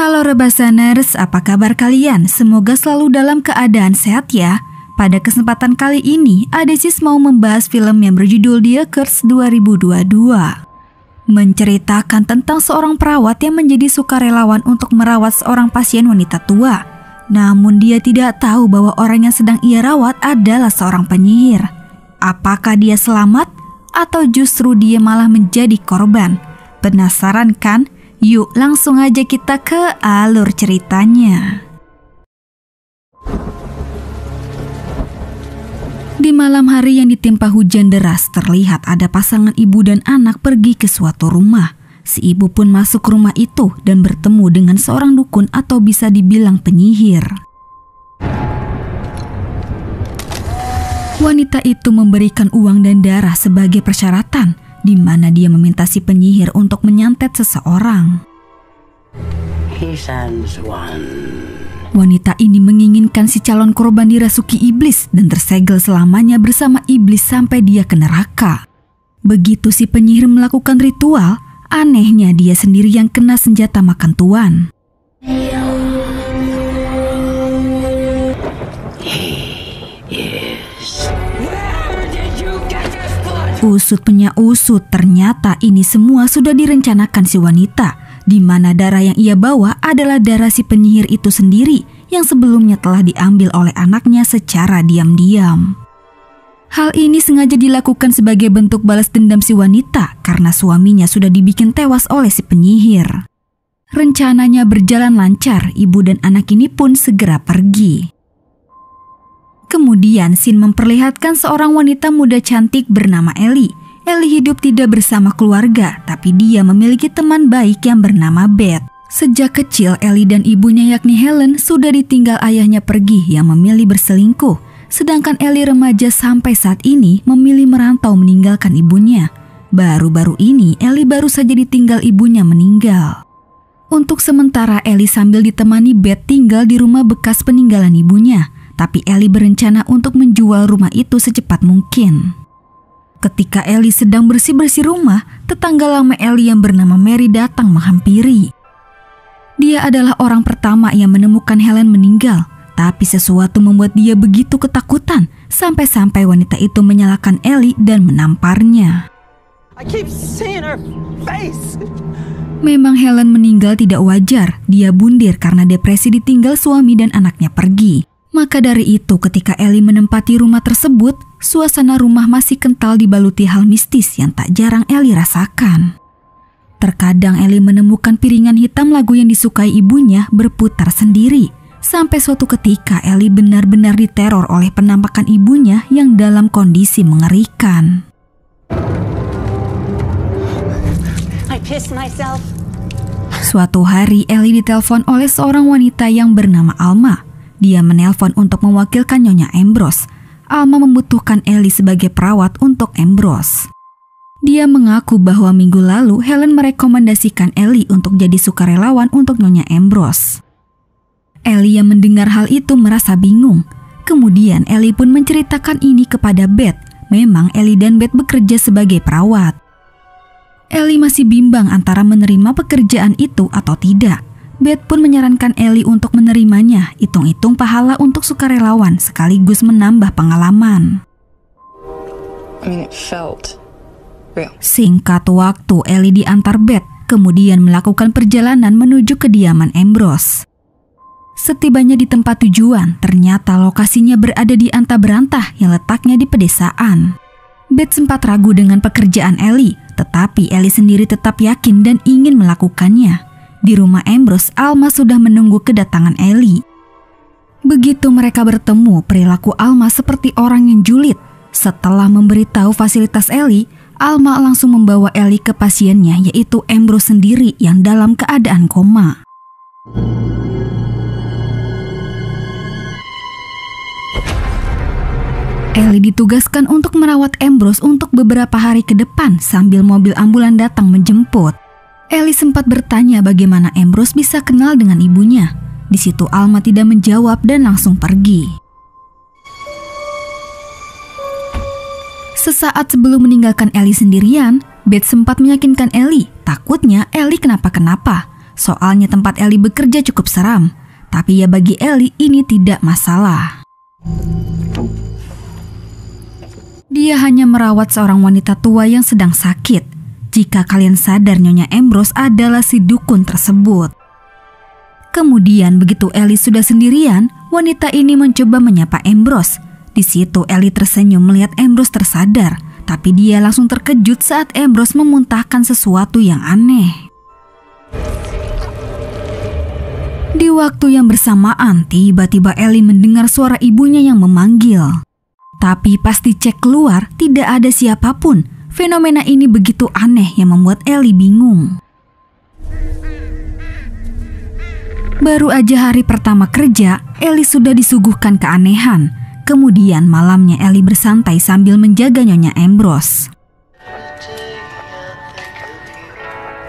Halo Rebasaners, apa kabar kalian? Semoga selalu dalam keadaan sehat ya. Pada kesempatan kali ini, Adesis mau membahas film yang berjudul The Curse 2022. Menceritakan tentang seorang perawat yang menjadi sukarelawan untuk merawat seorang pasien wanita tua. Namun dia tidak tahu bahwa orang yang sedang ia rawat adalah seorang penyihir. Apakah dia selamat? Atau justru dia malah menjadi korban? Penasaran kan? Yuk langsung aja kita ke alur ceritanya. Di malam hari yang ditimpa hujan deras, terlihat ada pasangan ibu dan anak pergi ke suatu rumah. Si ibu pun masuk rumah itu dan bertemu dengan seorang dukun atau bisa dibilang penyihir. Wanita itu memberikan uang dan darah sebagai persyaratan, di mana dia meminta si penyihir untuk menyantet seseorang. Wanita ini menginginkan si calon korban dirasuki iblis dan tersegel selamanya bersama iblis sampai dia ke neraka. Begitu si penyihir melakukan ritual, anehnya dia sendiri yang kena senjata makan tuan. Usut punya usut, ternyata ini semua sudah direncanakan si wanita, di mana darah yang ia bawa adalah darah si penyihir itu sendiri yang sebelumnya telah diambil oleh anaknya secara diam-diam. Hal ini sengaja dilakukan sebagai bentuk balas dendam si wanita karena suaminya sudah dibikin tewas oleh si penyihir. Rencananya berjalan lancar, ibu dan anak ini pun segera pergi. Kemudian scene memperlihatkan seorang wanita muda cantik bernama Ellie. Ellie hidup tidak bersama keluarga, tapi dia memiliki teman baik yang bernama Beth. Sejak kecil, Ellie dan ibunya yakni Helen sudah ditinggal ayahnya pergi yang memilih berselingkuh. Sedangkan Ellie remaja sampai saat ini memilih merantau meninggalkan ibunya. Baru-baru ini Ellie baru saja ditinggal ibunya meninggal. Untuk sementara Ellie sambil ditemani Beth tinggal di rumah bekas peninggalan ibunya. Tapi Ellie berencana untuk menjual rumah itu secepat mungkin. Ketika Ellie sedang bersih-bersih rumah, tetangga lama Ellie yang bernama Mary datang menghampiri. Dia adalah orang pertama yang menemukan Helen meninggal, tapi sesuatu membuat dia begitu ketakutan sampai-sampai wanita itu menyalahkan Ellie dan menamparnya. Memang Helen meninggal tidak wajar, dia bundir karena depresi ditinggal suami dan anaknya pergi. Maka dari itu ketika Ellie menempati rumah tersebut, suasana rumah masih kental dibaluti hal mistis yang tak jarang Ellie rasakan. Terkadang Ellie menemukan piringan hitam lagu yang disukai ibunya berputar sendiri. Sampai suatu ketika Ellie benar-benar diteror oleh penampakan ibunya yang dalam kondisi mengerikan. Suatu hari Ellie ditelepon oleh seorang wanita yang bernama Alma. Dia menelpon untuk mewakilkan Nyonya Ambrose. Alma membutuhkan Ellie sebagai perawat untuk Ambrose. Dia mengaku bahwa minggu lalu Helen merekomendasikan Ellie untuk jadi sukarelawan untuk Nyonya Ambrose. Ellie yang mendengar hal itu merasa bingung. Kemudian Ellie pun menceritakan ini kepada Beth. Memang Ellie dan Beth bekerja sebagai perawat. Ellie masih bimbang antara menerima pekerjaan itu atau tidak. Beth pun menyarankan Ellie untuk menerimanya, hitung-hitung pahala untuk sukarelawan sekaligus menambah pengalaman. Singkat waktu, Ellie diantar Beth, kemudian melakukan perjalanan menuju kediaman Ambrose. Setibanya di tempat tujuan, ternyata lokasinya berada di antah-berantah yang letaknya di pedesaan. Beth sempat ragu dengan pekerjaan Ellie, tetapi Ellie sendiri tetap yakin dan ingin melakukannya. Di rumah Ambrose, Alma sudah menunggu kedatangan Ellie. Begitu mereka bertemu, perilaku Alma seperti orang yang julid. Setelah memberitahu fasilitas Ellie, Alma langsung membawa Ellie ke pasiennya, yaitu Ambrose sendiri yang dalam keadaan koma. Ellie ditugaskan untuk merawat Ambrose untuk beberapa hari ke depan sambil mobil ambulan datang menjemput. Ellie sempat bertanya bagaimana Ambrose bisa kenal dengan ibunya. Di situ Alma tidak menjawab dan langsung pergi. Sesaat sebelum meninggalkan Ellie sendirian, Beth sempat meyakinkan Ellie, takutnya Ellie kenapa-kenapa. Soalnya tempat Ellie bekerja cukup seram. Tapi ya bagi Ellie ini tidak masalah. Dia hanya merawat seorang wanita tua yang sedang sakit. Jika kalian sadar, Nyonya Ambrose adalah si dukun tersebut. Kemudian begitu Ellie sudah sendirian, wanita ini mencoba menyapa Ambrose. Di situ Ellie tersenyum melihat Ambrose tersadar, tapi dia langsung terkejut saat Ambrose memuntahkan sesuatu yang aneh. Di waktu yang bersamaan, tiba-tiba Ellie mendengar suara ibunya yang memanggil. Tapi pas dicek keluar, tidak ada siapapun. Fenomena ini begitu aneh yang membuat Ellie bingung. Baru aja hari pertama kerja, Ellie sudah disuguhkan keanehan. Kemudian malamnya Ellie bersantai sambil menjaga Nyonya Ambrose.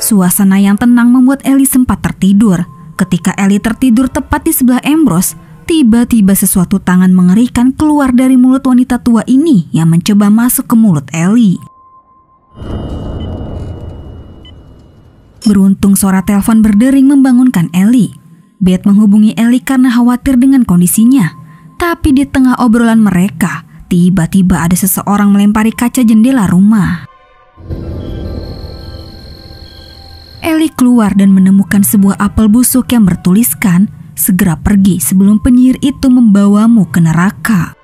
Suasana yang tenang membuat Ellie sempat tertidur. Ketika Ellie tertidur tepat di sebelah Ambrose, tiba-tiba sesuatu tangan mengerikan keluar dari mulut wanita tua ini yang mencoba masuk ke mulut Ellie. Beruntung suara telepon berdering membangunkan Ellie. Beth menghubungi Ellie karena khawatir dengan kondisinya. Tapi di tengah obrolan mereka, tiba-tiba ada seseorang melempari kaca jendela rumah. Ellie keluar dan menemukan sebuah apel busuk yang bertuliskan, "Segera pergi sebelum penyihir itu membawamu ke neraka."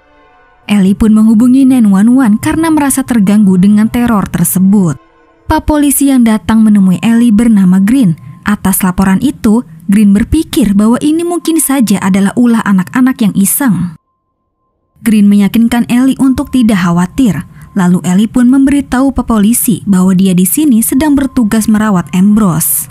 Ellie pun menghubungi 911 karena merasa terganggu dengan teror tersebut. Pak polisi yang datang menemui Ellie bernama Green. Atas laporan itu, Green berpikir bahwa ini mungkin saja adalah ulah anak-anak yang iseng. Green meyakinkan Ellie untuk tidak khawatir. Lalu Ellie pun memberitahu Pak polisi bahwa dia di sini sedang bertugas merawat Ambrose.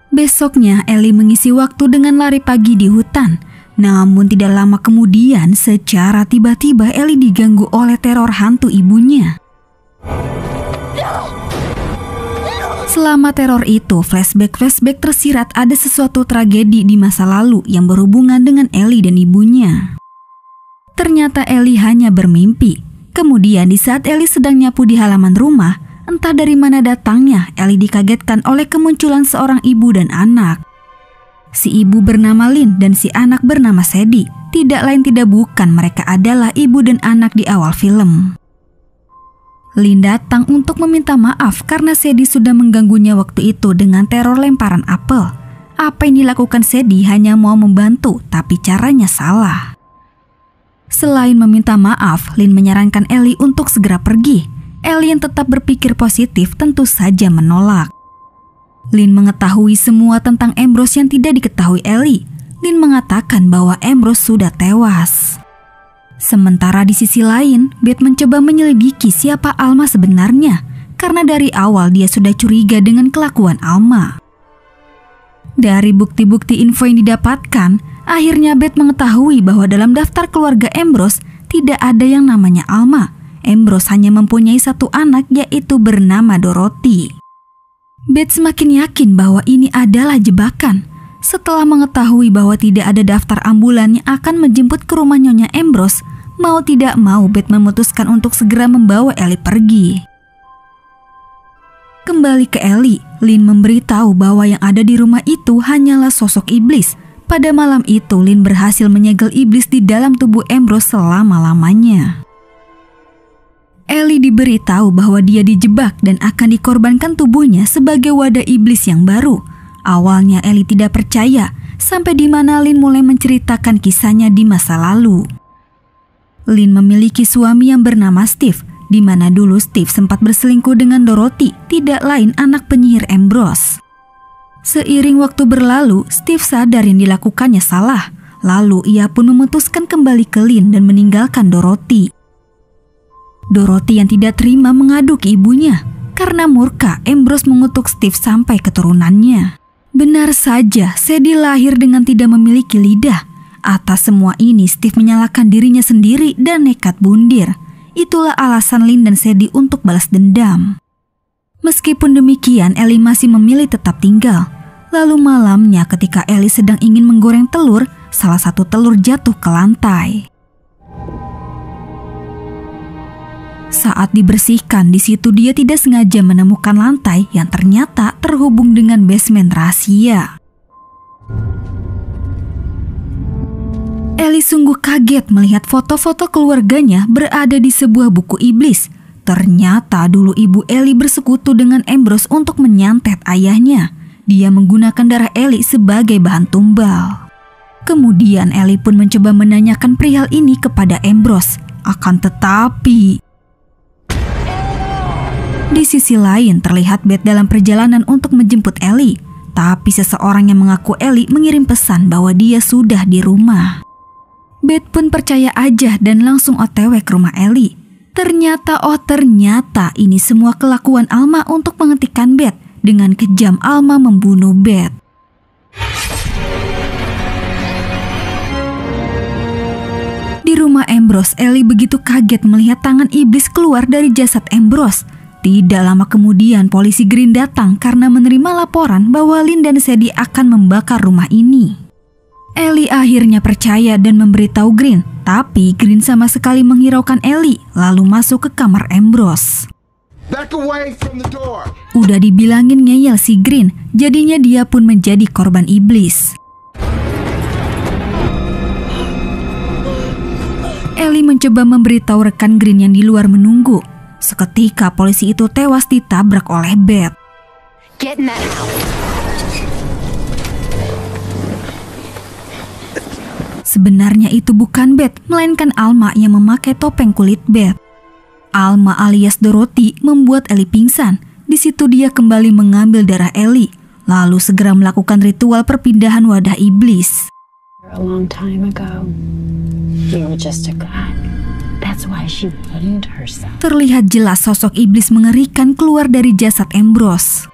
Besoknya Ellie mengisi waktu dengan lari pagi di hutan. Namun tidak lama kemudian secara tiba-tiba Ellie diganggu oleh teror hantu ibunya. Selama teror itu, flashback tersirat ada sesuatu tragedi di masa lalu yang berhubungan dengan Ellie dan ibunya. Ternyata Ellie hanya bermimpi. Kemudian di saat Ellie sedang nyapu di halaman rumah, entah dari mana datangnya, Ellie dikagetkan oleh kemunculan seorang ibu dan anak. Si ibu bernama Lynn dan si anak bernama Sadie. Tidak lain tidak bukan mereka adalah ibu dan anak di awal film. Lynn datang untuk meminta maaf karena Sadie sudah mengganggunya waktu itu dengan teror lemparan apel. Apa yang dilakukan Sadie hanya mau membantu, tapi caranya salah. Selain meminta maaf, Lynn menyarankan Ellie untuk segera pergi. Ellie yang tetap berpikir positif tentu saja menolak. Lynn mengetahui semua tentang Ambrose yang tidak diketahui Ellie. Lynn mengatakan bahwa Ambrose sudah tewas. Sementara di sisi lain, Beth mencoba menyelidiki siapa Alma sebenarnya, karena dari awal dia sudah curiga dengan kelakuan Alma. Dari bukti-bukti info yang didapatkan, akhirnya Beth mengetahui bahwa dalam daftar keluarga Ambrose tidak ada yang namanya Alma. Ambrose hanya mempunyai satu anak yaitu bernama Dorothy. Beth semakin yakin bahwa ini adalah jebakan. Setelah mengetahui bahwa tidak ada daftar ambulan yang akan menjemput ke rumah Nyonya Ambrose, mau tidak mau Beth memutuskan untuk segera membawa Ellie pergi. Kembali ke Ellie, Lynn memberitahu bahwa yang ada di rumah itu hanyalah sosok iblis. Pada malam itu, Lynn berhasil menyegel iblis di dalam tubuh Ambrose selama-lamanya. Ellie diberitahu bahwa dia dijebak dan akan dikorbankan tubuhnya sebagai wadah iblis yang baru. Awalnya Ellie tidak percaya, sampai di mana Lynn mulai menceritakan kisahnya di masa lalu. Lynn memiliki suami yang bernama Steve, di mana dulu Steve sempat berselingkuh dengan Dorothy, tidak lain anak penyihir Ambrose. Seiring waktu berlalu, Steve sadar yang dilakukannya salah. Lalu ia pun memutuskan kembali ke Lynn dan meninggalkan Dorothy. Dorothy yang tidak terima mengadu ke ibunya. Karena murka, Ambrose mengutuk Steve sampai keturunannya. Benar saja, Sadie lahir dengan tidak memiliki lidah. Atas semua ini, Steve menyalahkan dirinya sendiri dan nekat bundir. Itulah alasan Lynn dan Sadie untuk balas dendam. Meskipun demikian, Ellie masih memilih tetap tinggal. Lalu malamnya ketika Ellie sedang ingin menggoreng telur, salah satu telur jatuh ke lantai. Saat dibersihkan, di situ dia tidak sengaja menemukan lantai yang ternyata terhubung dengan basement rahasia. Ellie sungguh kaget melihat foto-foto keluarganya berada di sebuah buku iblis. Ternyata dulu ibu Ellie bersekutu dengan Ambrose untuk menyantet ayahnya. Dia menggunakan darah Ellie sebagai bahan tumbal. Kemudian Ellie pun mencoba menanyakan perihal ini kepada Ambrose. Akan tetapi, di sisi lain terlihat Beth dalam perjalanan untuk menjemput Ellie. Tapi seseorang yang mengaku Ellie mengirim pesan bahwa dia sudah di rumah. Beth pun percaya aja dan langsung OTW ke rumah Ellie. Ternyata ini semua kelakuan Alma untuk menghentikan Beth. Dengan kejam Alma membunuh Beth. Di rumah Ambrose, Ellie begitu kaget melihat tangan iblis keluar dari jasad Ambrose. Tidak lama kemudian polisi Green datang karena menerima laporan bahwa Lynn dan Sadie akan membakar rumah ini. Ellie akhirnya percaya dan memberitahu Green, tapi Green sama sekali menghiraukan Ellie lalu masuk ke kamar Ambrose. Back away from the door. Udah dibilangin ngeyel si Green, jadinya dia pun menjadi korban iblis. Ellie mencoba memberitahu rekan Green yang di luar menunggu. Seketika polisi itu tewas ditabrak oleh Beth. Get in that house. Sebenarnya itu bukan Beth, melainkan Alma yang memakai topeng kulit Beth. Alma alias Dorothy membuat Ellie pingsan. Di situ dia kembali mengambil darah Ellie, lalu segera melakukan ritual perpindahan wadah iblis. A long time ago, you were just a god. That's why she hid herself. Terlihat jelas sosok iblis mengerikan keluar dari jasad Ambrose.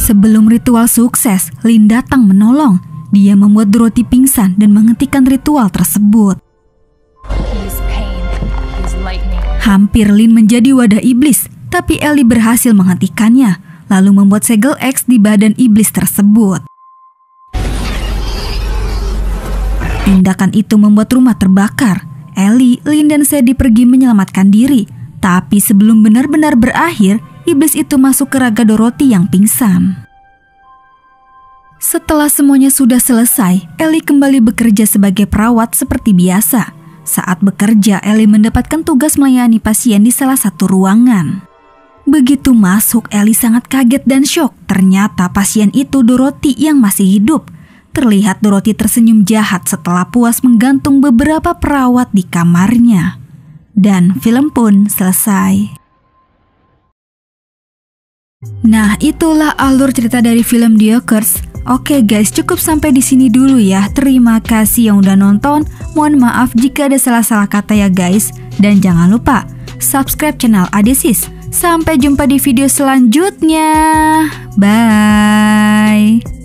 Sebelum ritual sukses, Lynn datang menolong. Dia membuat Dorothy pingsan dan menghentikan ritual tersebut. Hampir Lynn menjadi wadah iblis, tapi Ellie berhasil menghentikannya, lalu membuat segel X di badan iblis tersebut. Tindakan itu membuat rumah terbakar. Ellie, Lynn, dan Sadie pergi menyelamatkan diri. Tapi sebelum benar-benar berakhir, iblis itu masuk ke raga Dorothy yang pingsan. Setelah semuanya sudah selesai, Ellie kembali bekerja sebagai perawat seperti biasa. Saat bekerja, Ellie mendapatkan tugas melayani pasien di salah satu ruangan. Begitu masuk, Ellie sangat kaget dan syok. Ternyata pasien itu Dorothy yang masih hidup. Terlihat Dorothy tersenyum jahat setelah puas menggantung beberapa perawat di kamarnya. Dan film pun selesai. Nah, itulah alur cerita dari film The Occurs. Oke guys, cukup sampai di sini dulu ya. Terima kasih yang udah nonton. Mohon maaf jika ada salah-salah kata ya guys. Dan jangan lupa subscribe channel Adesis. Sampai jumpa di video selanjutnya. Bye.